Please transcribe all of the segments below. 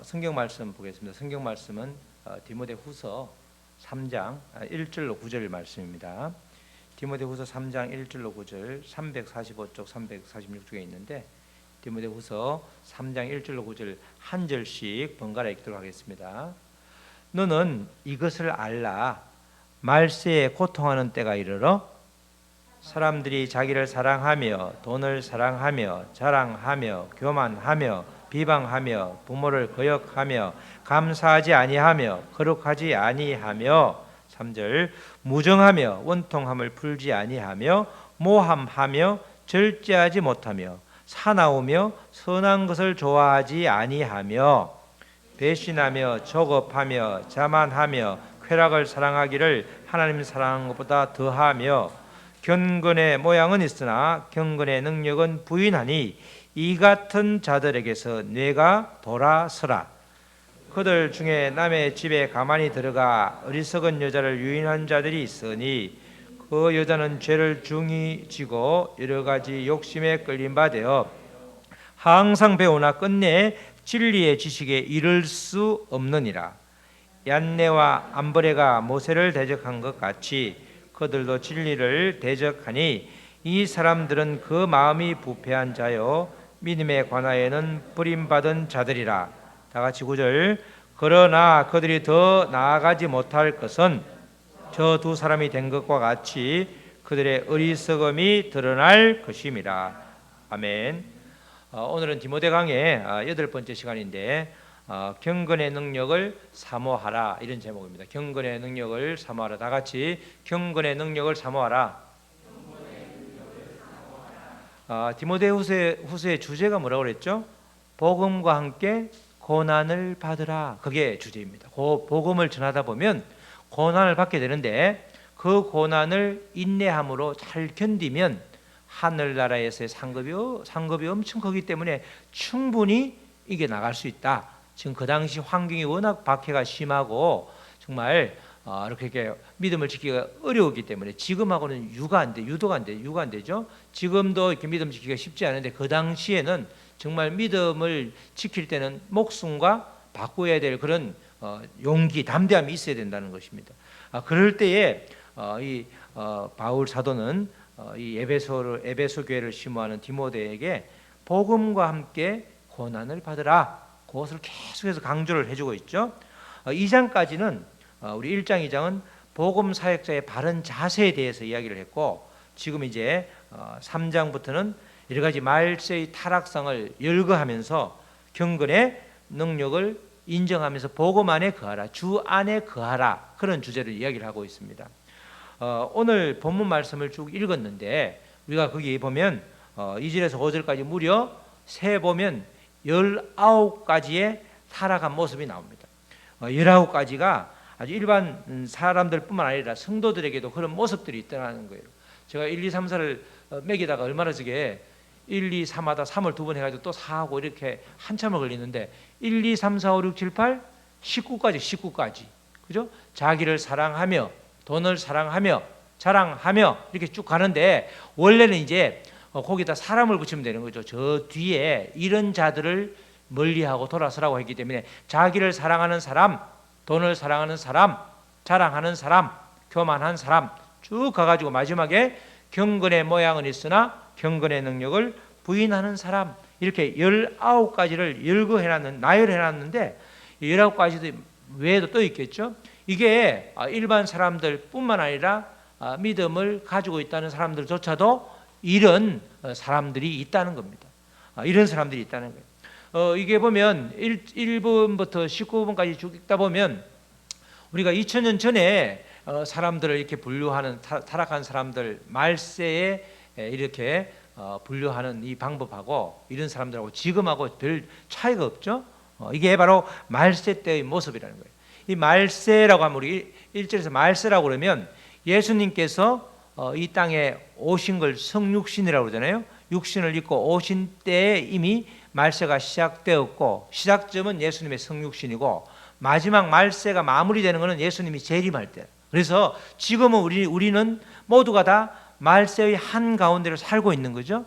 성경 말씀 보겠습니다. 성경 말씀은 디모데후서 3장 1절로 9절 말씀입니다. 디모데후서 3장 1절로 9절 345쪽 346쪽에 있는데 디모데후서 3장 1절로 9절 한 절씩 번갈아 읽도록 하겠습니다. 너는 이것을 알라. 말세에 고통하는 때가 이르러 사람들이 자기를 사랑하며 돈을 사랑하며 자랑하며 교만하며 비방하며 부모를 거역하며 감사하지 아니하며 거룩하지 아니하며 3절 무정하며 원통함을 풀지 아니하며 모함하며 절제하지 못하며 사나우며 선한 것을 좋아하지 아니하며 배신하며 조급하며 자만하며 쾌락을 사랑하기를 하나님 사랑하는 것보다 더하며 경건의 모양은 있으나 경건의 능력은 부인하니 이 같은 자들에게서 뇌가 돌아서라. 그들 중에 남의 집에 가만히 들어가 어리석은 여자를 유인한 자들이 있으니 그 여자는 죄를 중히 지고 여러 가지 욕심에 끌린 바 되어 항상 배우나 끝내 진리의 지식에 이를 수 없느니라. 얀네와 암브레가 모세를 대적한 것 같이 그들도 진리를 대적하니 이 사람들은 그 마음이 부패한 자요 믿음에 관하여는 버림받은 자들이라. 다 같이 9절 그러나 그들이 더 나아가지 못할 것은 저 두 사람이 된 것과 같이 그들의 어리석음이 드러날 것임이라. 아멘. 오늘은 디모데 강의 8번째 시간인데 경건의 능력을 사모하라 이런 제목입니다. 경건의 능력을 사모하라. 다 같이 경건의 능력을 사모하라. 디모데후서의 주제가 뭐라고 그랬죠? 복음과 함께 고난을 받으라. 그게 주제입니다. 그 복음을 전하다 보면 고난을 받게 되는데 그 고난을 인내함으로 잘 견디면 하늘나라에서의 상급이 엄청 크기 때문에 충분히 이겨나갈 수 있다. 지금 그 당시 환경이 워낙 박해가 심하고 정말 이렇게 믿음을 지키기가 어려웠기 때문에 지금하고는 유도가 안 되죠. 지금도 이렇게 믿음 지키기가 쉽지 않은데 그 당시에는 정말 믿음을 지킬 때는 목숨과 바꿔야 될 그런 용기, 담대함이 있어야 된다는 것입니다. 그럴 때에 이 바울 사도는 이 에베소 교회를 심호하는 디모데에게 복음과 함께 고난을 받으라. 그것을 계속해서 강조를 해주고 있죠. 2장까지는 우리 1장, 2장은 복음 사역자의 바른 자세에 대해서 이야기를 했고 지금 이제 3장부터는 여러 가지 말세의 타락상을 열거하면서 경건의 능력을 인정하면서 복음 안에 거하라, 주 안에 거하라 그런 주제를 이야기를 하고 있습니다. 오늘 본문 말씀을 쭉 읽었는데 우리가 거기 보면 2절에서 5절까지 무려 세 보면 19가지의 타락한 모습이 나옵니다. 19가지가 아주 일반 사람들뿐만 아니라 성도들에게도 그런 모습들이 있다는 거예요. 제가 1, 2, 3, 4를 매기다가 얼마나 저게 1, 2, 3하다 3을 두 번 해가지고 또 4하고 이렇게 한참을 걸리는데 1, 2, 3, 4, 5, 6, 7, 8, 19까지 그죠? 자기를 사랑하며 돈을 사랑하며 자랑하며 이렇게 쭉 가는데 원래는 이제 거기다 사람을 붙이면 되는 거죠. 저 뒤에 이런 자들을 멀리하고 돌아서라고 했기 때문에 자기를 사랑하는 사람, 돈을 사랑하는 사람, 자랑하는 사람, 교만한 사람 쭉 가가지고 마지막에 경건의 모양은 있으나 경건의 능력을 부인하는 사람 이렇게 19가지를 나열해놨는데 19가지도 외에도 또 있겠죠. 이게 일반 사람들뿐만 아니라 믿음을 가지고 있다는 사람들조차도 이런 사람들이 있다는 겁니다. 이런 사람들이 있다는 거예요. 이게 보면 1번부터 19번까지 쭉 읽다 보면 우리가 2000년 전에 사람들을 이렇게 분류하는 타락한 사람들 말세에 이렇게 분류하는 이 방법하고 이런 사람들하고 지금하고 별 차이가 없죠. 이게 바로 말세 때의 모습이라는 거예요. 이 말세라고 하면 우리 1절에서 말세라고 그러면 예수님께서 이 땅에 오신 걸 성육신이라고 그러잖아요. 육신을 입고 오신 때에 이미 말세가 시작되었고 시작점은 예수님의 성육신이고 마지막 말세가 마무리되는 것은 예수님이 재림할 때. 그래서 지금은 우리는 모두가 다 말세의 한 가운데로 살고 있는 거죠.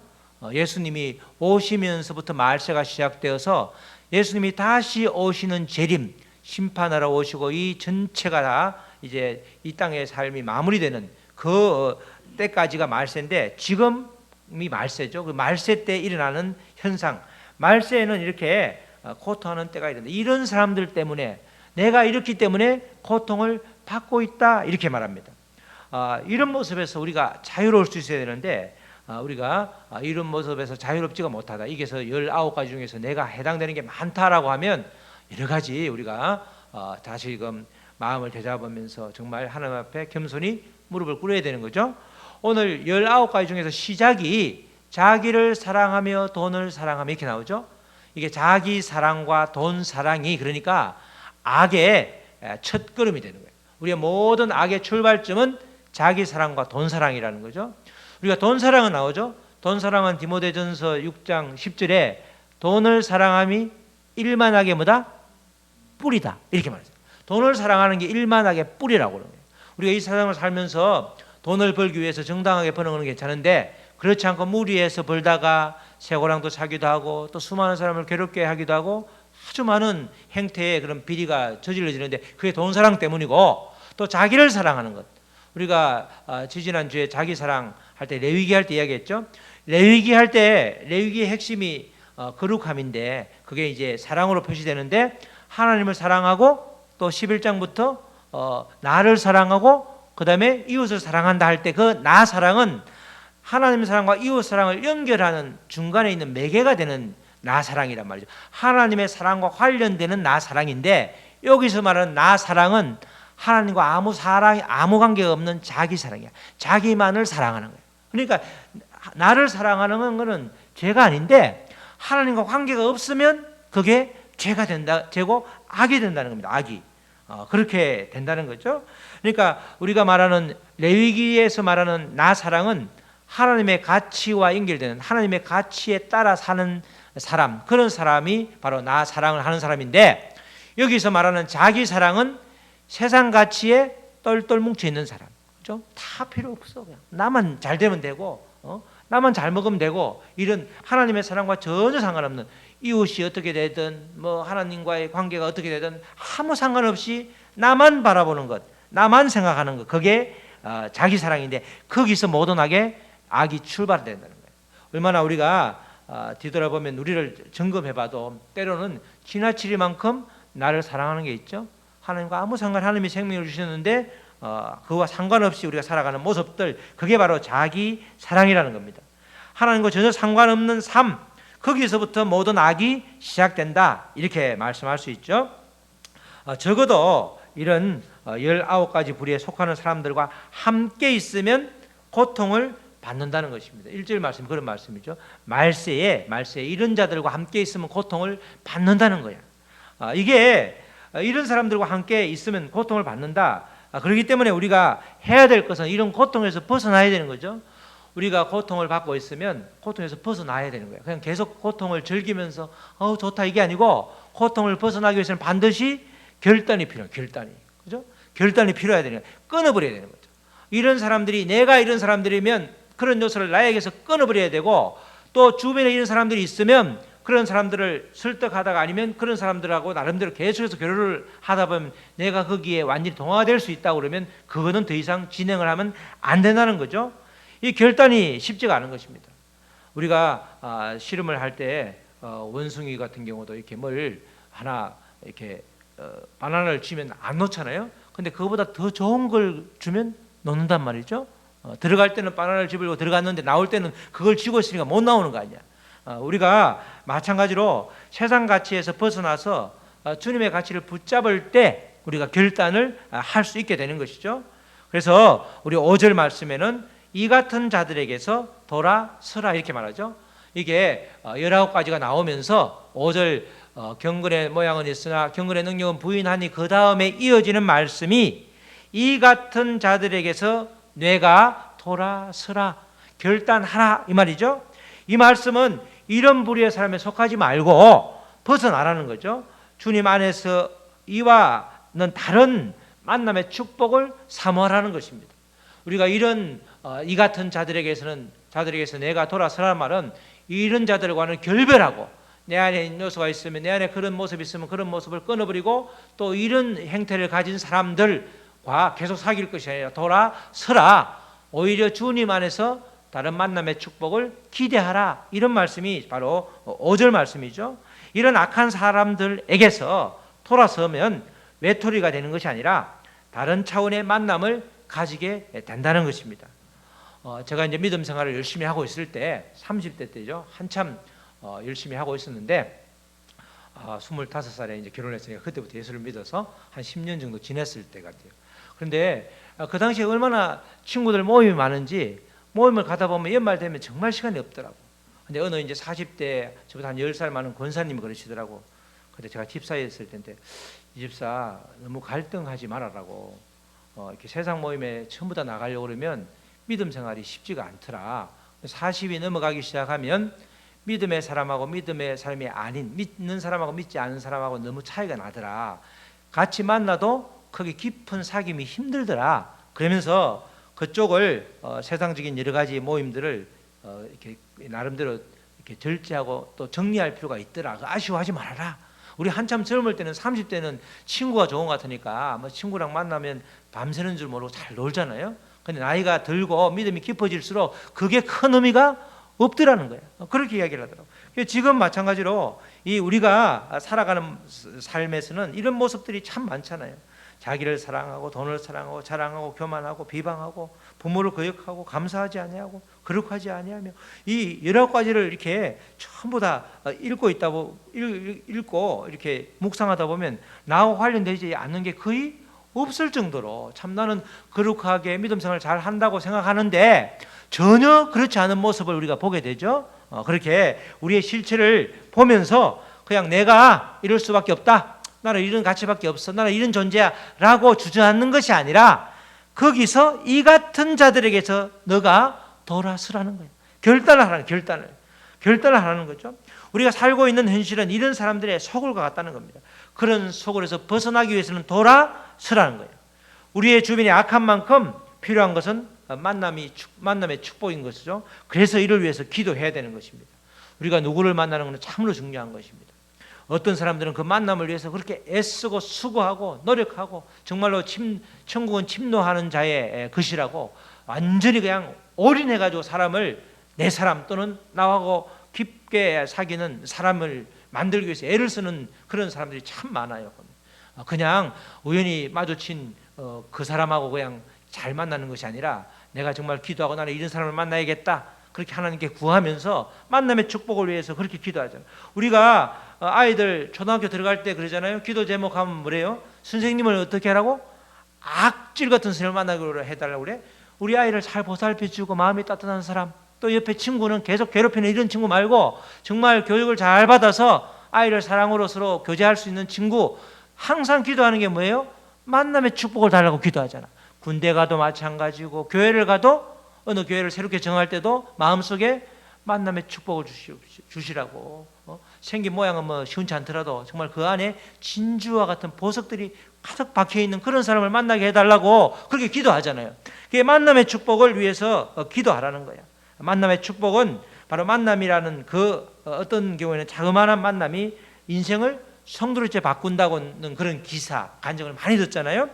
예수님이 오시면서부터 말세가 시작되어서 예수님이 다시 오시는 재림, 심판하러 오시고 이 전체가 다 이제 이 땅의 삶이 마무리되는 그 때까지가 말세인데, 지금이 말세죠. 그 말세 때 일어나는 현상, 말세에는 이렇게 고통하는 때가 있는데, 이런 사람들 때문에, 내가 이렇기 때문에 고통을 받고 있다, 이렇게 말합니다. 이런 모습에서 우리가 자유로울 수 있어야 되는데, 우리가 이런 모습에서 자유롭지가 못하다. 이게서 19가지 중에서 내가 해당되는 게 많다라고 하면 여러 가지 우리가 다시금 마음을 되잡으면서 정말 하나님 앞에 겸손히 무릎을 꿇어야 되는 거죠. 오늘 19가지 중에서 시작이 자기를 사랑하며 돈을 사랑하며 이렇게 나오죠. 이게 자기 사랑과 돈 사랑이, 그러니까 악의 첫걸음이 되는 거예요. 우리의 모든 악의 출발점은 자기 사랑과 돈 사랑이라는 거죠. 우리가 돈 사랑은 나오죠. 돈 사랑은 디모데전서 6장 10절에 돈을 사랑함이 일만하게 뭐다? 뿌리다, 이렇게 말했어요. 돈을 사랑하는 게 일만하게 뿌리라고 그러는 거예요. 우리가 이 세상을 살면서 돈을 벌기 위해서 정당하게 버는 건 괜찮은데, 그렇지 않고 무리해서 벌다가 쇠고랑도 사기도 하고 또 수많은 사람을 괴롭게 하기도 하고 아주 많은 행태에 그런 비리가 저질러지는데, 그게 돈 사랑 때문이고, 또 자기를 사랑하는 것. 우리가 지지난주에 자기 사랑 할 때, 레위기 할 때 이야기했죠. 레위기 할 때 레위기의 핵심이 거룩함인데, 그게 이제 사랑으로 표시되는데, 하나님을 사랑하고 또 11장부터 나를 사랑하고 그 다음에 이웃을 사랑한다 할 때, 그 나 사랑은 하나님 사랑과 이웃 사랑을 연결하는 중간에 있는 매개가 되는 나 사랑이란 말이죠. 하나님의 사랑과 관련되는 나 사랑인데, 여기서 말하는 나 사랑은 하나님과 아무 관계가 없는 자기 사랑이야. 자기만을 사랑하는 거예요. 그러니까 나를 사랑하는 것은 죄가 아닌데, 하나님과 관계가 없으면 그게 죄가 된다, 죄고 악이 된다는 겁니다. 악이 그렇게 된다는 거죠. 그러니까 우리가 말하는 레위기에서 말하는 나 사랑은 하나님의 가치와 연결되는, 하나님의 가치에 따라 사는 사람, 그런 사람이 바로 나 사랑을 하는 사람인데, 여기서 말하는 자기 사랑은 세상 가치에 똘똘 뭉쳐 있는 사람, 그죠? 다 필요 없어, 그냥 나만 잘 되면 되고, 나만 잘 먹으면 되고, 이런 하나님의 사랑과 전혀 상관없는, 이웃이 어떻게 되든 뭐 하나님과의 관계가 어떻게 되든 아무 상관없이 나만 바라보는 것, 나만 생각하는 것, 그게 자기 사랑인데, 거기서 모든 악이 출발된다는 거예요. 얼마나 우리가 뒤돌아보면 우리를 점검해봐도 때로는 지나치리만큼 나를 사랑하는 게 있죠. 하나님과 아무 상관, 하나님이 생명을 주셨는데 그와 상관없이 우리가 살아가는 모습들, 그게 바로 자기 사랑이라는 겁니다. 하나님과 전혀 상관없는 삶, 거기서부터 모든 악이 시작된다, 이렇게 말씀할 수 있죠. 적어도 이런 19가지 부류에 속하는 사람들과 함께 있으면 고통을 받는다는 것입니다. 1절 말씀 그런 말씀이죠. 말세에 이런 자들과 함께 있으면 고통을 받는다는 거야. 이게 이런 사람들과 함께 있으면 고통을 받는다. 그렇기 때문에 우리가 해야 될 것은 이런 고통에서 벗어나야 되는 거죠. 우리가 고통을 받고 있으면 고통에서 벗어나야 되는 거예요. 그냥 계속 고통을 즐기면서 좋다 이게 아니고, 고통을 벗어나기 위해서는 반드시 결단이 필요해요. 그죠? 결단이 필요해야 되는 거예요. 끊어버려야 되는 거죠. 이런 사람들이, 내가 이런 사람들이면 그런 요소를 나에게서 끊어버려야 되고, 또 주변에 이런 사람들이 있으면 그런 사람들을 설득하다가, 아니면 그런 사람들하고 나름대로 계속해서 교류를 하다 보면 내가 거기에 완전히 동화될 수 있다고 그러면 그거는 더 이상 진행을 하면 안 된다는 거죠. 이 결단이 쉽지가 않은 것입니다. 우리가 씨름을 할 때 원숭이 같은 경우도 이렇게 뭘 하나 이렇게 바나나를 주면 안 놓잖아요. 근데 그거보다 더 좋은 걸 주면 놓는단 말이죠. 들어갈 때는 바나나를 집으려고 들어갔는데 나올 때는 그걸 쥐고 있으니까 못 나오는 거 아니야. 우리가 마찬가지로 세상 가치에서 벗어나서 주님의 가치를 붙잡을 때 우리가 결단을 할 수 있게 되는 것이죠. 그래서 우리 5절 말씀에는 이 같은 자들에게서 돌아서라, 이렇게 말하죠. 이게 19가지가 나오면서 5절 경건의 모양은 있으나 경건의 능력은 부인하니, 그 다음에 이어지는 말씀이 이 같은 자들에게서 뇌가 돌아서라, 결단하라, 이 말이죠. 이 말씀은 이런 부류의 사람에 속하지 말고 벗어나라는 거죠. 주님 안에서 이와는 다른 만남의 축복을 사모하라는 것입니다. 우리가 이런 이 같은 자들에게서 내가 돌아서라는 말은 이런 자들과는 결별하고 내 안에 요소가 있으면, 내 안에 그런 모습이 있으면 그런 모습을 끊어버리고 또 이런 행태를 가진 사람들과 계속 사귈 것이 아니라 돌아서라. 오히려 주님 안에서 다른 만남의 축복을 기대하라. 이런 말씀이 바로 5절 말씀이죠. 이런 악한 사람들에게서 돌아서면 외톨이가 되는 것이 아니라 다른 차원의 만남을 가지게 된다는 것입니다. 제가 이제 믿음 생활을 열심히 하고 있을 때 30대 때죠. 한참 열심히 하고 있었는데 25살에 이제 결혼했으니까 그때부터 예수를 믿어서 한 10년 정도 지냈을 때 같아요. 그런데 그 당시에 얼마나 친구들 모임이 많은지 모임을 가다 보면 연말 되면 정말 시간이 없더라고. 근데 어느 이제 40대 저보다 한 10살 많은 권사님이 그러시더라고. 근데 제가 집사에 있을 때인데 이 집사 너무 갈등하지 말아라고. 이렇게 세상 모임에 전부 다 나가려고 그러면 믿음 생활이 쉽지가 않더라. 40이 넘어가기 시작하면 믿음의 사람하고 믿음의 사람이 아닌, 믿는 사람하고 믿지 않는 사람하고 너무 차이가 나더라. 같이 만나도 거기 깊은 사귐이 힘들더라. 그러면서 그쪽을 세상적인 여러 가지 모임들을 이렇게 나름대로 이렇게 절제하고 또 정리할 필요가 있더라. 아쉬워하지 말아라. 우리 한참 젊을 때는 30대는 친구가 좋은 것 같으니까 뭐 친구랑 만나면 밤새는 줄 모르고 잘 놀잖아요. 근데 나이가 들고 믿음이 깊어질수록 그게 큰 의미가 없더라는 거예요. 그렇게 이야기를 하더라고요. 지금 마찬가지로 이 우리가 살아가는 삶에서는 이런 모습들이 참 많잖아요. 자기를 사랑하고 돈을 사랑하고 자랑하고 교만하고 비방하고 부모를 거역하고 감사하지 아니하고 거룩하지 아니하며 이 여러 가지를 이렇게 전부 다 읽고 이렇게 묵상하다 보면 나와 관련되지 않는 게 거의 없을 정도로 참 나는 거룩하게 믿음 생활을 잘 한다고 생각하는데 전혀 그렇지 않은 모습을 우리가 보게 되죠. 그렇게 우리의 실체를 보면서 그냥 내가 이럴 수밖에 없다. 나는 이런 가치밖에 없어. 나는 이런 존재야 라고 주저앉는 것이 아니라 거기서 이 같은 자들에게서 너가 돌아서라는 거예요. 결단을 하라는 결단을 하라는 거죠. 우리가 살고 있는 현실은 이런 사람들의 소굴과 같다는 겁니다. 그런 소굴에서 벗어나기 위해서는 돌아서라는 거예요. 우리의 주변이 악한 만큼 필요한 것은 만남의 축복인 것이죠. 그래서 이를 위해서 기도해야 되는 것입니다. 우리가 누구를 만나는 것은 참으로 중요한 것입니다. 어떤 사람들은 그 만남을 위해서 그렇게 애쓰고 수고하고 노력하고 정말로 천국은 침노하는 자의 것이라고 완전히 그냥 올인해가지고 사람을 내 사람 또는 나하고 깊게 사귀는 사람을 만들기 위해서 애를 쓰는 그런 사람들이 참 많아요. 그냥 우연히 마주친 그 사람하고 그냥 잘 만나는 것이 아니라 내가 정말 기도하고 나는 이런 사람을 만나야겠다 그렇게 하나님께 구하면서 만남의 축복을 위해서 그렇게 기도하잖아요. 우리가 아이들 초등학교 들어갈 때 그러잖아요. 기도 제목 하면 뭐래요? 선생님을 어떻게 하라고? 악질 같은 선생님을 만나기로 해달라고 그래. 우리 아이를 잘 보살펴주고 마음이 따뜻한 사람, 또 옆에 친구는 계속 괴롭히는 이런 친구 말고 정말 교육을 잘 받아서 아이를 사랑으로 서로 교제할 수 있는 친구, 항상 기도하는 게 뭐예요? 만남의 축복을 달라고 기도하잖아. 군대 가도 마찬가지고 교회를 가도 어느 교회를 새롭게 정할 때도 마음속에 만남의 축복을 주시라고. 생긴 모양은 뭐 시원치 않더라도 정말 그 안에 진주와 같은 보석들이 가득 박혀있는 그런 사람을 만나게 해달라고 그렇게 기도하잖아요. 그게 만남의 축복을 위해서 기도하라는 거야. 만남의 축복은 바로 만남이라는 그 어떤 경우에는 자그마한 만남이 인생을 성도로째 바꾼다고는 그런 기사, 간증을 많이 듣잖아요.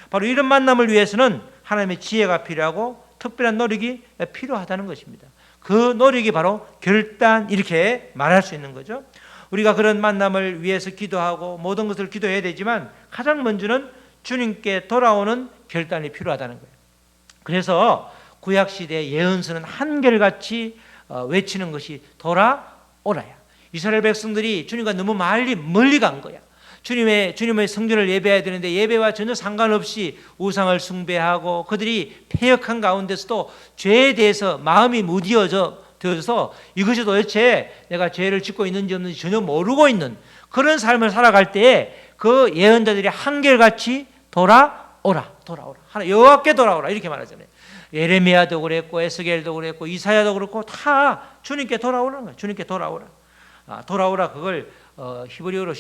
바로 이런 만남을 위해서는 하나님의 지혜가 필요하고 특별한 노력이 필요하다는 것입니다. 그 노력이 바로 결단, 이렇게 말할 수 있는 거죠. 우리가 그런 만남을 위해서 기도하고 모든 것을 기도해야 되지만 가장 먼저는 주님께 돌아오는 결단이 필요하다는 거예요. 그래서 구약시대의 예언서는 한결같이 외치는 것이 돌아오라야. 이스라엘 백성들이 주님과 너무 멀리 간 거야. 주님의 성전을 예배해야 되는데 예배와 전혀 상관없이 우상을 숭배하고 그들이 패역한 가운데서도 죄에 대해서 마음이 무디어져서 이것이 도대체 내가 죄를 짓고 있는지 없는지 전혀 모르고 있는 그런 삶을 살아갈 때에 그 예언자들이 한결같이 돌아오라. 하나 여호와께 돌아오라 이렇게 말하잖아요. 예레미야도 그랬고 에스겔도 그랬고 이사야도 그렇고 다 주님께 돌아오라는 거예요. 주님께 돌아오라. 돌아오라 그걸 히브리어로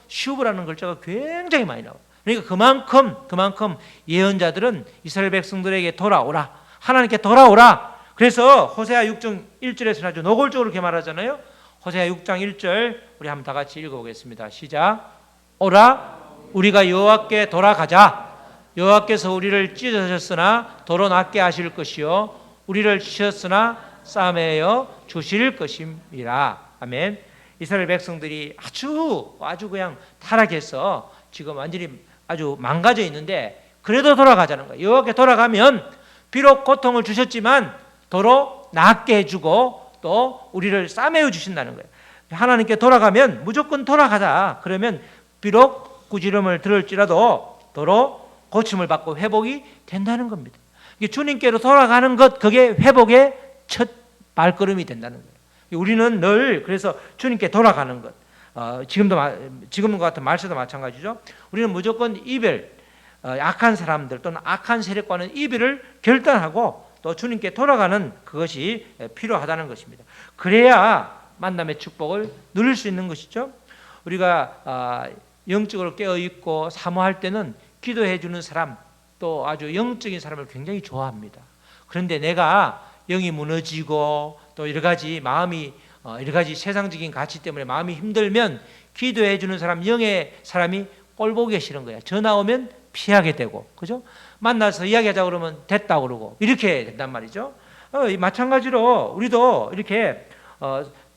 슈브라는 글자가 굉장히 많이 나와요. 그러니까 그만큼 예언자들은 이스라엘 백성들에게 돌아오라. 하나님께 돌아오라. 그래서 호세아 6장 1절에서 아주 노골적으로 이렇게 말하잖아요. 호세아 6장 1절 우리 한번 다 같이 읽어보겠습니다. 시작. 오라 우리가 여호와께 돌아가자. 여호와께서 우리를 찢으셨으나 도로 낫게 하실 것이요 우리를 치셨으나 싸매어 주실 것임이라. 아멘. 이스라엘 백성들이 아주 그냥 타락해서 지금 완전히 아주 망가져 있는데 그래도 돌아가자는 거예요. 여호와께 돌아가면 비록 고통을 주셨지만 도로 낫게 해주고 또 우리를 싸매어 주신다는 거예요. 하나님께 돌아가면 무조건 돌아가자. 그러면 비록 꾸지람을 들을지라도 도로 고침을 받고 회복이 된다는 겁니다. 주님께로 돌아가는 것, 그게 회복의 첫 발걸음이 된다는 거예요. 우리는 늘 그래서 주님께 돌아가는 것, 지금과 같은 말세도 마찬가지죠. 우리는 무조건 이별, 악한 사람들 또는 악한 세력과는 이별을 결단하고 또 주님께 돌아가는 그것이 필요하다는 것입니다. 그래야 만남의 축복을 누릴 수 있는 것이죠. 우리가 영적으로 깨어있고 사모할 때는 기도해 주는 사람, 또 아주 영적인 사람을 굉장히 좋아합니다. 그런데 내가 영이 무너지고 또 여러 가지 마음이 여러 가지 세상적인 가치 때문에 마음이 힘들면 기도해 주는 사람, 영의 사람이 꼴 보기 싫은 거야. 전화 오면 피하게 되고, 그죠? 만나서 이야기하자 그러면 됐다 그러고 이렇게 된단 말이죠. 마찬가지로 우리도 이렇게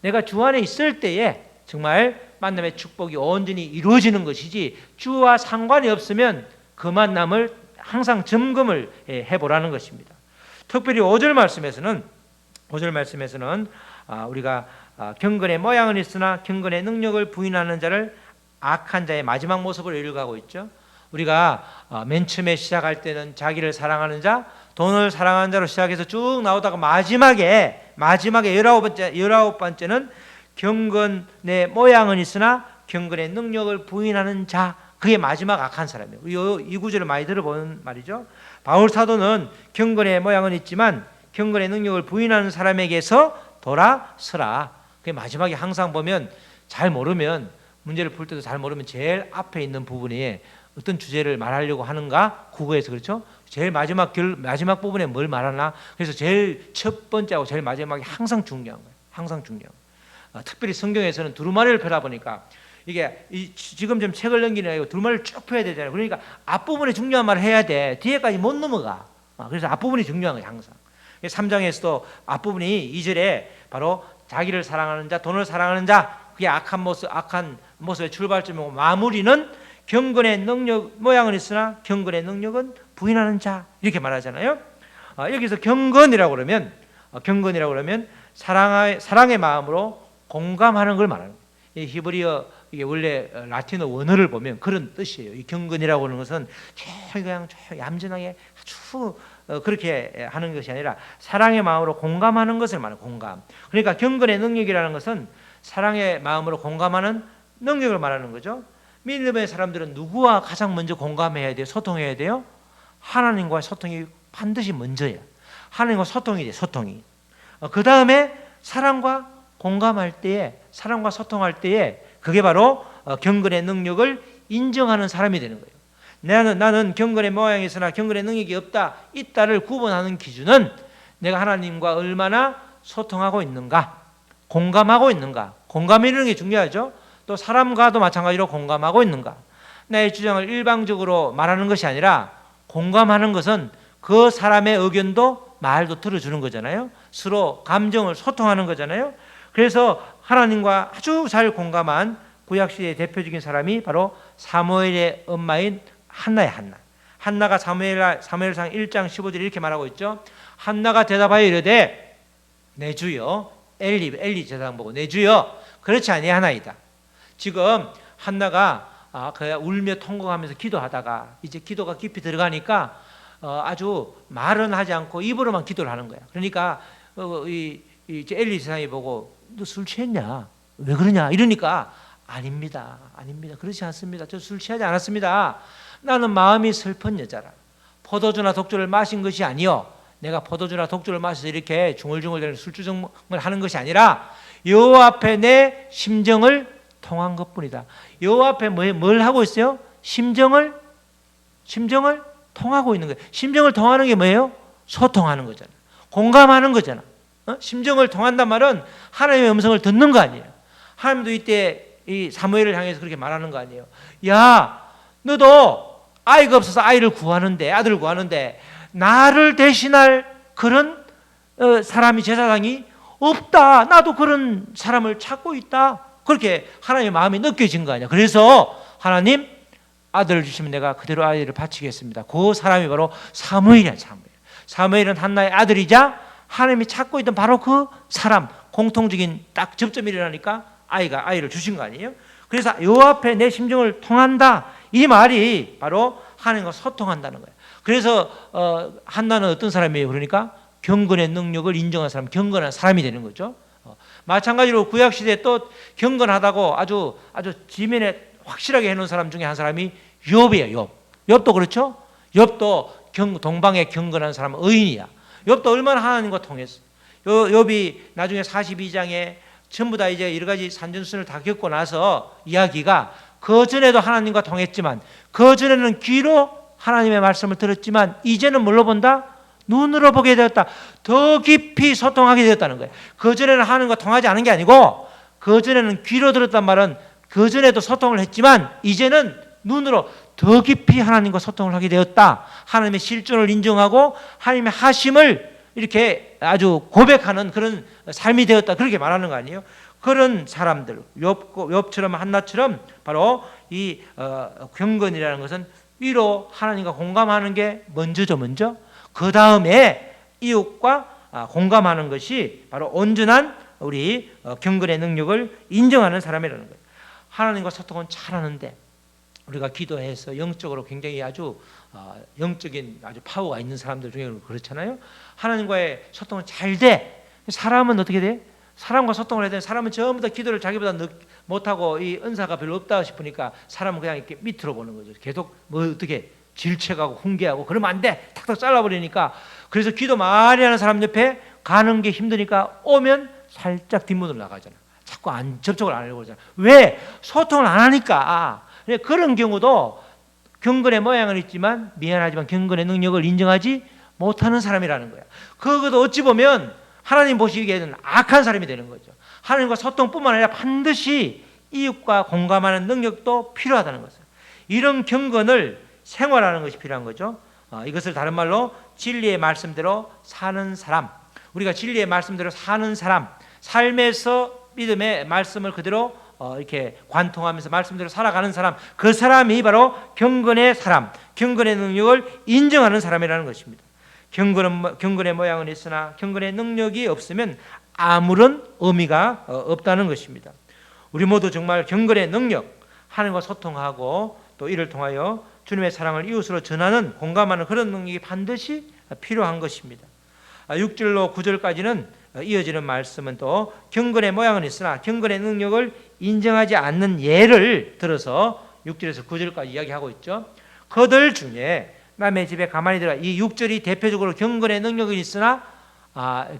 내가 주 안에 있을 때에 정말 만남의 축복이 온전히 이루어지는 것이지 주와 상관이 없으면 그 만남을 항상 점검을 해보라는 것입니다. 특별히 5절 말씀에서는 우리가 경건의 모양은 있으나 경건의 능력을 부인하는 자를 악한 자의 마지막 모습으로 일가고 있죠. 우리가 맨 처음에 시작할 때는 자기를 사랑하는 자, 돈을 사랑하는 자로 시작해서 쭉 나오다가 마지막에 19번째는 경건의 모양은 있으나 경건의 능력을 부인하는 자, 그게 마지막 악한 사람이에요. 이 구절을 많이 들어보는 말이죠. 바울 사도는 경건의 모양은 있지만 경건의 능력을 부인하는 사람에게서 돌아서라. 그게 마지막에 항상 보면 잘 모르면 문제를 풀 때도 잘 모르면 제일 앞에 있는 부분이 어떤 주제를 말하려고 하는가? 국어에서 그렇죠? 제일 마지막 부분에 뭘 말하나? 그래서 제일 첫 번째하고 제일 마지막이 항상 중요한 거예요. 항상 중요한 거예요. 특별히 성경에서는 두루마리를 펴다 보니까 이게 지금 좀 책을 넘기는 거 두루마리를 쭉 펴야 되잖아요. 그러니까 앞부분에 중요한 말을 해야 돼. 뒤에까지 못 넘어가. 그래서 앞부분이 중요한 거예요. 항상. 3장에서도 앞부분이 2절에 바로 자기를 사랑하는 자, 돈을 사랑하는 자, 그게 악한 모습의 출발점이고 마무리는 경건의 능력 모양은 있으나 경건의 능력은 부인하는 자, 이렇게 말하잖아요. 여기서 경건이라고 그러면 사랑의 마음으로 공감하는 걸 말하는 거예요. 이 히브리어, 이게 원래 라틴어 원어를 보면 그런 뜻이에요. 이 경건이라고 하는 것은 그냥 얌전하게 아주 그렇게 하는 것이 아니라 사랑의 마음으로 공감하는 것을 말하는 공감. 그러니까 경건의 능력이라는 것은 사랑의 마음으로 공감하는 능력을 말하는 거죠. 믿음의 사람들은 누구와 가장 먼저 공감해야 돼요? 소통해야 돼요? 하나님과의 소통이 반드시 먼저예요. 하나님과 소통이 돼요. 소통이. 그 다음에 사랑과 공감할 때에, 사랑과 소통할 때에 그게 바로 경건의 능력을 인정하는 사람이 되는 거예요. 나는 경건의 모양이 있으나 경건의 능력이 없다, 있다를 구분하는 기준은 내가 하나님과 얼마나 소통하고 있는가, 공감하고 있는가. 공감이 있는 게 중요하죠. 또 사람과도 마찬가지로 공감하고 있는가. 나의 주장을 일방적으로 말하는 것이 아니라 공감하는 것은 그 사람의 의견도 말도 들어주는 거잖아요. 서로 감정을 소통하는 거잖아요. 그래서 하나님과 아주 잘 공감한 구약시대의 대표적인 사람이 바로 사무엘의 엄마인 한나의 한나. 한나가 사무엘상 1장 15절에 이렇게 말하고 있죠. 한나가 대답하여 이르되 내 주여, 엘리 제사장 보고 내 주여, 그렇지 아니하나이다. 지금 한나가 울며 통곡하면서 기도하다가 이제 기도가 깊이 들어가니까 아주 말은 하지 않고 입으로만 기도를 하는 거야. 그러니까 이제 엘리 제사장이 보고 너 술 취했냐? 왜 그러냐? 이러니까 아닙니다. 그렇지 않습니다. 저 술 취하지 않았습니다. 나는 마음이 슬픈 여자라. 포도주나 독주를 마신 것이 아니요. 내가 포도주나 독주를 마셔서 이렇게 중얼중얼대는 술주정을 하는 것이 아니라 여호와 앞에 내 심정을 통한 것뿐이다. 여호와 앞에 뭘 하고 있어요? 심정을 통하고 있는 거예요. 심정을 통하는 게 뭐예요? 소통하는 거잖아. 공감하는 거잖아. 심정을 통한단 말은 하나님의 음성을 듣는 거 아니에요. 하나님도 이때 이 사무엘을 향해서 그렇게 말하는 거 아니에요. 야, 너도 아이가 없어서 아이를 구하는데, 아들을 구하는데 나를 대신할 그런 사람이, 제사장이 없다. 나도 그런 사람을 찾고 있다. 그렇게 하나님의 마음이 느껴진 거 아니야. 그래서 하나님, 아들을 주시면 내가 그대로 아이를 바치겠습니다. 그 사람이 바로 사무엘이야. 사무엘은 한나의 아들이자 하나님이 찾고 있던 바로 그 사람, 공통적인 딱 접점이 일어나니까 아이를 주신 거 아니에요. 그래서 요 앞에 내 심정을 통한다, 이 말이 바로 하나님과 소통한다는 거예요. 그래서 한나는 어떤 사람이에요? 그러니까 경건의 능력을 인정한 사람, 경건한 사람이 되는 거죠. 마찬가지로 구약시대에 또 경건하다고 아주 지면에 확실하게 해놓은 사람 중에 한 사람이 욥이에요. 욥도 그렇죠? 욥도 동방의 경건한 사람, 의인이야. 욥도 얼마나 하나님과 통했어. 욥이 나중에 42장에 전부 다 이제 여러 가지 산전수전을 다 겪고 나서 이야기가, 그 전에도 하나님과 통했지만, 그 전에는 귀로 하나님의 말씀을 들었지만 이제는 뭘로 본다? 눈으로 보게 되었다. 더 깊이 소통하게 되었다는 거예요. 그 전에는 하나님과 통하지 않은 게 아니고, 그 전에는 귀로 들었단 말은 그 전에도 소통을 했지만 이제는 눈으로 더 깊이 하나님과 소통을 하게 되었다. 하나님의 실존을 인정하고 하나님의 하심을 이렇게 아주 고백하는 그런 삶이 되었다. 그렇게 말하는 거 아니에요? 그런 사람들, 욥처럼 한나처럼 바로 이 경건이라는 것은 위로 하나님과 공감하는 게 먼저죠. 먼저. 그 다음에 이웃과 공감하는 것이 바로 온전한 우리 경건의 능력을 인정하는 사람이라는 거예요. 하나님과 소통은 잘하는데, 우리가 기도해서 영적으로 굉장히 아주 영적인 아주 파워가 있는 사람들 중에 그렇잖아요. 하나님과의 소통은 잘 돼. 사람은 어떻게 돼? 사람과 소통을 해야 되는 사람은 전부 다 기도를 자기보다 못하고 이 은사가 별로 없다 싶으니까 사람은 그냥 이렇게 밑으로 보는 거죠. 계속 뭐 어떻게 질책하고 훈계하고 그러면 안 돼. 탁탁 잘라버리니까. 그래서 기도 많이 하는 사람 옆에 가는 게 힘드니까 오면 살짝 뒷문으로 나가잖아. 자꾸 접촉을 안 하려고 그러잖아. 왜? 소통을 안 하니까. 그런 경우도 경건의 모양은 있지만 미안하지만 경건의 능력을 인정하지 못하는 사람이라는 거야. 그것도 어찌 보면 하나님 보시기에는 악한 사람이 되는 거죠. 하나님과 소통뿐만 아니라 반드시 이웃과 공감하는 능력도 필요하다는 것을. 이런 경건을 생활하는 것이 필요한 거죠. 이것을 다른 말로 진리의 말씀대로 사는 사람, 우리가 진리의 말씀대로 사는 사람, 삶에서 믿음의 말씀을 그대로 이렇게 관통하면서 말씀대로 살아가는 사람, 그 사람이 바로 경건의 사람, 경건의 능력을 인정하는 사람이라는 것입니다. 경건의 모양은 있으나 경건의 능력이 없으면 아무런 의미가 없다는 것입니다. 우리 모두 정말 경건의 능력, 하나님과 소통하고 또 이를 통하여 주님의 사랑을 이웃으로 전하는, 공감하는 그런 능력이 반드시 필요한 것입니다. 6절로 9절까지는 이어지는 말씀은 또 경건의 모양은 있으나 경건의 능력을 인정하지 않는 예를 들어서 6절에서 9절까지 이야기하고 있죠. 그들 중에 남의 집에 가만히 들어가, 이 6절이 대표적으로 경건의 능력이 있으나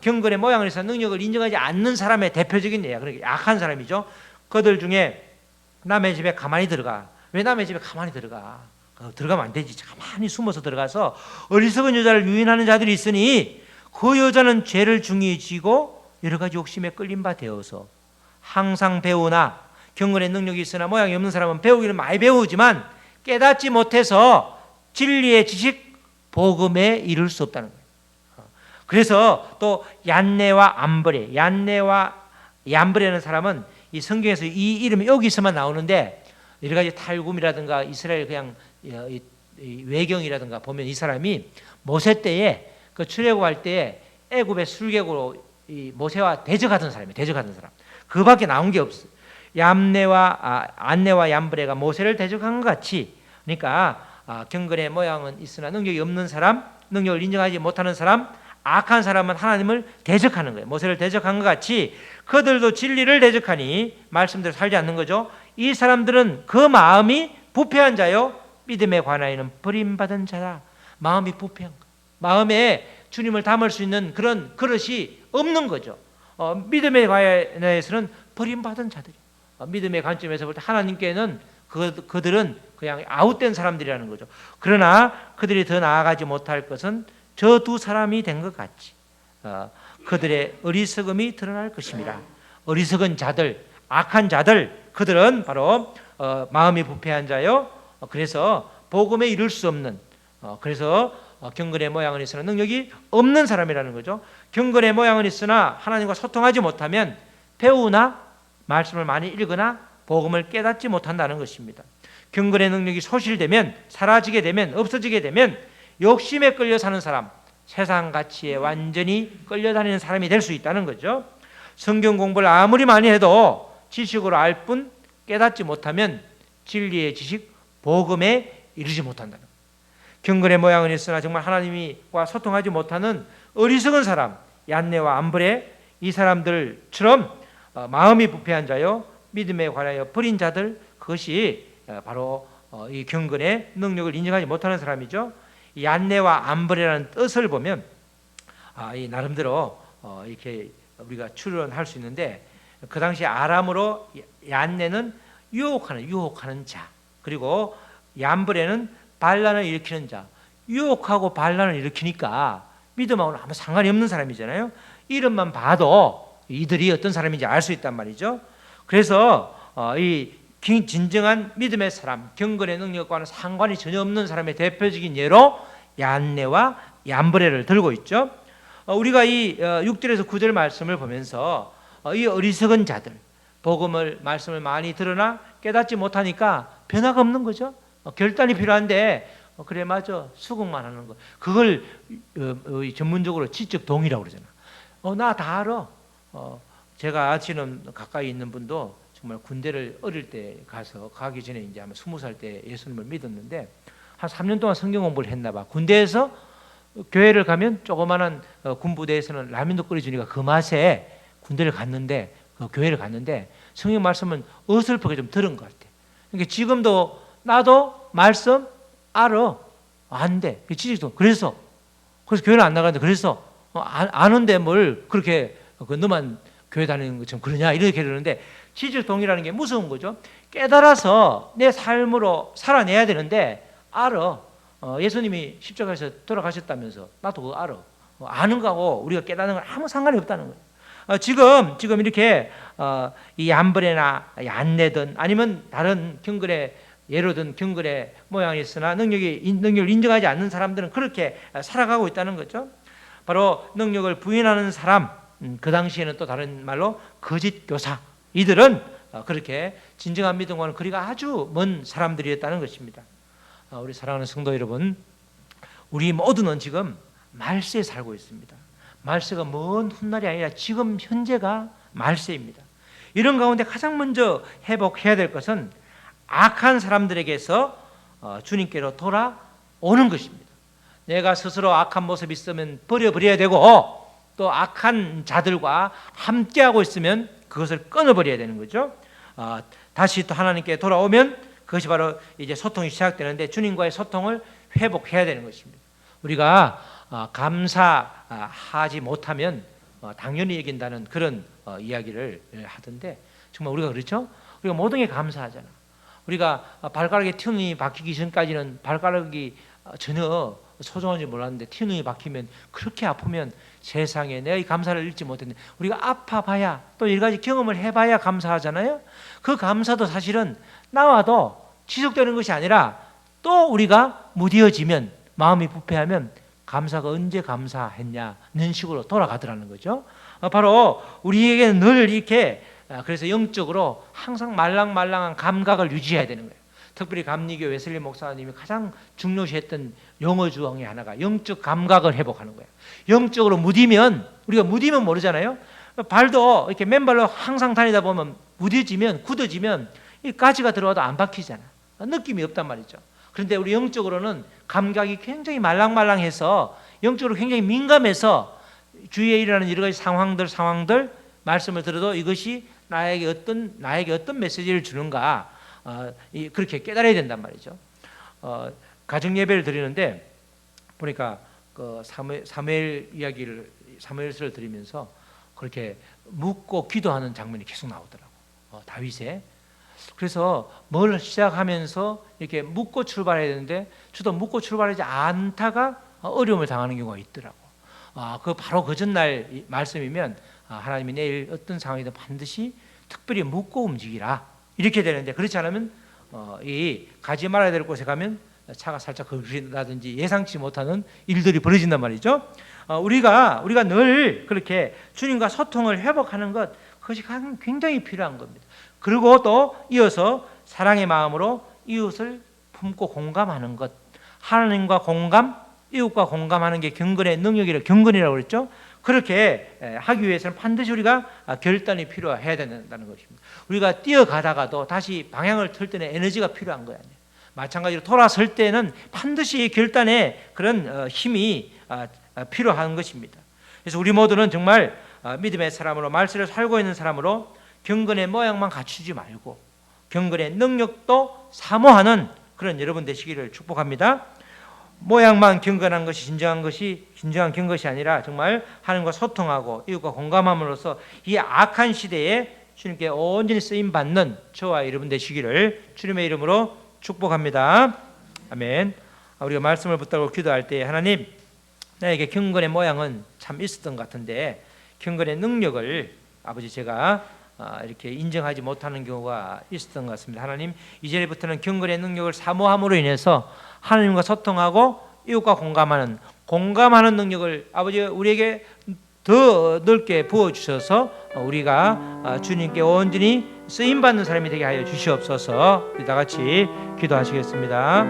경건의 모양을 있으나 능력을 인정하지 않는 사람의 대표적인 예야. 그러니까 약한 사람이죠. 그들 중에 남의 집에 가만히 들어가. 왜 남의 집에 가만히 들어가? 들어가면 안 되지. 가만히 숨어서 들어가서 어리석은 여자를 유인하는 자들이 있으니 그 여자는 죄를 중히 지고 여러 가지 욕심에 끌린 바 되어서 항상 배우나, 경건의 능력이 있으나 모양이 없는 사람은 배우기는 많이 배우지만 깨닫지 못해서 진리의 지식, 복음에 이를 수 없다는 거예요. 그래서 또 얀네와 얌브레, 얀네와 얌브레라는 사람은 이 성경에서 이 이름이 여기서만 나오는데 여러 가지 탈굼이라든가 이스라엘 그냥 외경이라든가 보면 이 사람이 모세 때에 그 출애굽할 때에 애굽의 술객으로 이 모세와 대적하던 사람이에요. 대적하던 사람. 그밖에 나온 게 없어요. 안네와 얌브레가 모세를 대적한 것 같이, 그러니까 경건의 모양은 있으나 능력이 없는 사람, 능력을 인정하지 못하는 사람, 악한 사람은 하나님을 대적하는 거예요. 모세를 대적한 것 같이 그들도 진리를 대적하니 말씀대로 살지 않는 거죠. 이 사람들은 그 마음이 부패한 자요 믿음에 관하여는 버림받은 자라. 마음이 부패한 거. 마음에 주님을 담을 수 있는 그런 그릇이 없는 거죠. 믿음에 관해서는 버림받은 자들이. 믿음의 관점에서 볼 때 하나님께는 그들은 그냥 아웃된 사람들이라는 거죠. 그러나 그들이 더 나아가지 못할 것은 저 두 사람이 된 것 같이 그들의 어리석음이 드러날 것입니다. 어리석은 자들, 악한 자들, 그들은 바로 마음이 부패한 자요. 그래서 복음에 이룰 수 없는, 그래서 경건의 모양은 있으나 능력이 없는 사람이라는 거죠. 경건의 모양은 있으나 하나님과 소통하지 못하면 배우나 말씀을 많이 읽거나 복음을 깨닫지 못한다는 것입니다. 경건의 능력이 소실되면, 사라지게 되면, 없어지게 되면 욕심에 끌려 사는 사람, 세상 가치에 완전히 끌려다니는 사람이 될 수 있다는 거죠. 성경 공부를 아무리 많이 해도 지식으로 알 뿐 깨닫지 못하면 진리의 지식, 복음에 이르지 못한다는 거예요. 경건의 모양은 있으나 정말 하나님과 소통하지 못하는 어리석은 사람, 얀네와 암브레, 이 사람들처럼 마음이 부패한 자요, 믿음에 관하여 버린 자들, 그것이 바로 이 경건의 능력을 인정하지 못하는 사람이죠. 이 얀네와 암브레라는 뜻을 보면 이 나름대로 이렇게 우리가 추론할 수 있는데, 그 당시 아람어로 얀네는 유혹하는 자, 그리고 얀브레는 반란을 일으키는 자. 유혹하고 반란을 일으키니까 믿음하고는 아무 상관이 없는 사람이잖아요. 이름만 봐도 이들이 어떤 사람인지 알 수 있단 말이죠. 그래서 이 진정한 믿음의 사람, 경건의 능력과는 상관이 전혀 없는 사람의 대표적인 예로 얀네와 얀브레를 들고 있죠. 우리가 이 6절에서 9절 말씀을 보면서 이 어리석은 자들, 말씀을 많이 들으나 깨닫지 못하니까 변화가 없는 거죠. 결단이 필요한데 그래 맞아 수긍만 하는 거, 그걸 전문적으로 지적 동의라고 그러잖아. 나 다 알아. 제가 아시는 가까이 있는 분도 정말 군대를 어릴 때 가기 전에 이제 아마 20살 때 예수님을 믿었는데 한 3년 동안 성경 공부를 했나 봐. 군대에서 교회를 가면 조그마한 군부대에서는 라면도 끓여주니까 그 맛에 군대를 갔는데, 그 교회를 갔는데 성경 말씀은 어설프게 좀 들은 것 같아. 그러니까 지금도 나도 말씀 알아. 안 돼. 지식도. 그래서 교회는 안 나가는데, 그래서 아는데 뭘 그렇게 너만 교회 다니는 것처럼 그러냐 이렇게 그러는데, 지적 동의라는 게 무서운 거죠. 깨달아서 내 삶으로 살아내야 되는데 알아. 예수님이 십자가에서 돌아가셨다면서 나도 그거 알아. 아는 거하고 우리가 깨닫는 건 아무 상관이 없다는 거예요. 지금 이렇게 이 얀브레나 얀네든 아니면 다른 경건의 예로든 경건의 모양이 있으나 능력을 인정하지 않는 사람들은 그렇게 살아가고 있다는 거죠. 바로 능력을 부인하는 사람, 그 당시에는 또 다른 말로 거짓 교사, 이들은 그렇게 진정한 믿음과는 거리가 아주 먼 사람들이었다는 것입니다. 우리 사랑하는 성도 여러분, 우리 모두는 지금 말세에 살고 있습니다. 말세가 먼 훗날이 아니라 지금 현재가 말세입니다. 이런 가운데 가장 먼저 회복해야 될 것은 악한 사람들에게서 주님께로 돌아오는 것입니다. 내가 스스로 악한 모습이 있으면 버려버려야 되고, 또 악한 자들과 함께하고 있으면 그것을 끊어버려야 되는 거죠. 다시 또 하나님께 돌아오면 그것이 바로 이제 소통이 시작되는데, 주님과의 소통을 회복해야 되는 것입니다. 우리가 감사하지 못하면 당연히 여긴다는 그런 이야기를 하던데, 정말 우리가 그렇죠? 우리가 모든 게 감사하잖아. 우리가 발가락에 티눈이 박히기 전까지는 발가락이 전혀 소중한지 몰랐는데, 티눈이 박히면 그렇게 아프면 세상에 내가 이 감사를 잃지 못했는데, 우리가 아파봐야 또 여러 가지 경험을 해봐야 감사하잖아요. 그 감사도 사실은 나와도 지속되는 것이 아니라 또 우리가 무뎌지면, 마음이 부패하면 감사가 언제 감사했냐는 식으로 돌아가더라는 거죠. 바로 우리에게는 늘 이렇게, 그래서 영적으로 항상 말랑말랑한 감각을 유지해야 되는 거예요. 특별히 감리교 웨슬리 목사님이 가장 중요시했던 용어 중에 하나가 영적 감각을 회복하는 거예요. 영적으로 우리가 무디면 모르잖아요. 발도 이렇게 맨발로 항상 다니다 보면 무뎌지면, 굳어지면 이 가지가 들어와도 안 박히잖아. 느낌이 없단 말이죠. 그런데 우리 영적으로는 감각이 굉장히 말랑말랑해서, 영적으로 굉장히 민감해서 주위에 일어나는 여러 가지 상황들 말씀을 들어도 이것이 나에게 어떤 메시지를 주는가, 그렇게 깨달아야 된단 말이죠. 가정 예배를 드리는데 보니까 그 사무엘서를 드리면서 그렇게 묻고 기도하는 장면이 계속 나오더라고. 다윗의. 그래서 뭘 시작하면서 이렇게 묻고 출발해야 되는데 저도 묻고 출발하지 않다가 어려움을 당하는 경우가 있더라고. 바로 그 전날 말씀이면 하나님이 내일 어떤 상황이든 반드시 특별히 묻고 움직이라 이렇게 되는데, 그렇지 않으면 이 가지 말아야 될 곳에 가면 차가 살짝 걸린다든지 예상치 못하는 일들이 벌어진단 말이죠. 우리가 늘 그렇게 주님과 소통을 회복하는 것, 그것이 굉장히 필요한 겁니다. 그리고 또 이어서 사랑의 마음으로 이웃을 품고 공감하는 것, 하나님과 공감, 이웃과 공감하는 게 경건이라고 그랬죠. 그렇게 하기 위해서는 반드시 우리가 결단이 필요해야 된다는 것입니다. 우리가 뛰어가다가도 다시 방향을 틀 때는 에너지가 필요한 거예요. 마찬가지로 돌아설 때는 반드시 결단에 그런 힘이 필요한 것입니다. 그래서 우리 모두는 정말 믿음의 사람으로, 말세를 살고 있는 사람으로 경건의 모양만 갖추지 말고 경건의 능력도 사모하는 그런 여러분 되시기를 축복합니다. 모양만 경건한 것이 진정한 경것이 아니라 정말 하나님과 소통하고 이웃과 공감함으로써 이 악한 시대에 주님께 온전히 쓰임 받는 저와 여러분 되시기를 주님의 이름으로 축복합니다. 아멘. 우리가 말씀을 붙들고 기도할 때, 하나님, 나에게 경건의 모양은 참 있었던 것 같은데 경건의 능력을 아버지 제가 이렇게 인정하지 못하는 경우가 있었던 것 같습니다. 하나님, 이제부터는 경건의 능력을 사모함으로 인해서 하나님과 소통하고 이웃과 공감하는 능력을 아버지 우리에게 더 넓게 부어주셔서 우리가 주님께 온전히 쓰임받는 사람이 되게 하여 주시옵소서. 우리 다 같이 기도하시겠습니다.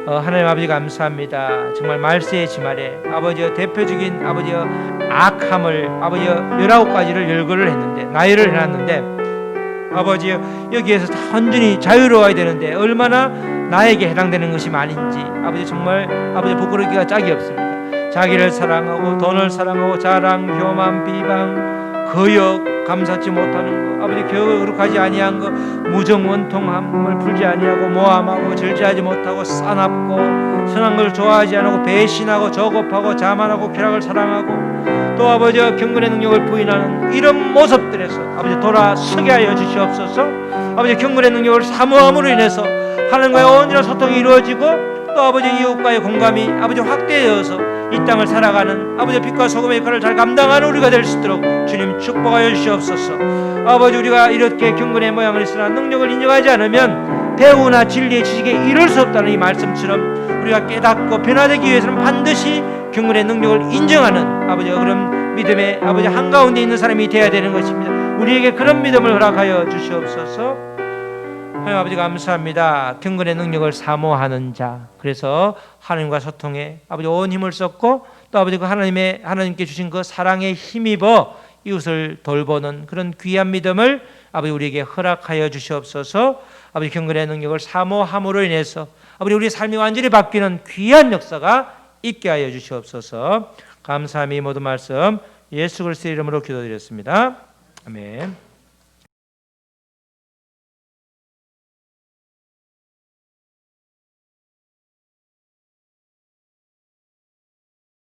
하나님 아버지 감사합니다. 정말 말세의 지말에 아버지 대표적인 아버지 악함을 아버지 19가지를 열거를 했는데, 나열을 해놨는데, 아버지 여기에서 완전히 자유로워야 되는데 얼마나 나에게 해당되는 것이 많은지 아버지 정말 아버지 부끄러기가 짝이 없습니다. 자기를 사랑하고 돈을 사랑하고 자랑, 교만, 비방, 거역, 감사치 못하는 것, 아버지 거룩하지 아니한 것, 무정, 원통함을 풀지 아니하고 모함하고 절제하지 못하고 싸납고 선한 걸 좋아하지 않고 배신하고 저급하고 자만하고 쾌락을 사랑하고 또 아버지 경건의 능력을 부인하는 이런 모습들에서 아버지 돌아서게 하여 주시옵소서. 아버지 경건의 능력을 사모함으로 인해서 하나님과의 온전한 소통이 이루어지고 또 아버지 이웃과의 공감이 아버지 확대되어서 이 땅을 살아가는 아버지 빛과 소금의 역할을 잘 감당하는 우리가 될 수 있도록 주님 축복하여 주시옵소서. 아버지 우리가 이렇게 경건의 모양을 있으나 능력을 인정하지 않으면 배우나 진리의 지식에 이를 수 없다는 이 말씀처럼 우리가 깨닫고 변화되기 위해서는 반드시 경건의 능력을 인정하는 아버지 그런 믿음의 아버지 한가운데 있는 사람이 되어야 되는 것입니다. 우리에게 그런 믿음을 허락하여 주시옵소서. 하나님 아버지 감사합니다. 경건의 능력을 사모하는 자, 그래서 하나님과 소통에 아버지 온 힘을 썼고 또 아버지 그 하나님께 주신 그 사랑에 힘입어 이웃을 돌보는 그런 귀한 믿음을 아버지 우리에게 허락하여 주시옵소서. 아버지 경건의 능력을 사모함으로 인해서 아버지 우리의 삶이 완전히 바뀌는 귀한 역사가 있게 하여 주시옵소서. 감사함이 모든 말씀 예수 그리스도의 이름으로 기도드렸습니다. 아멘.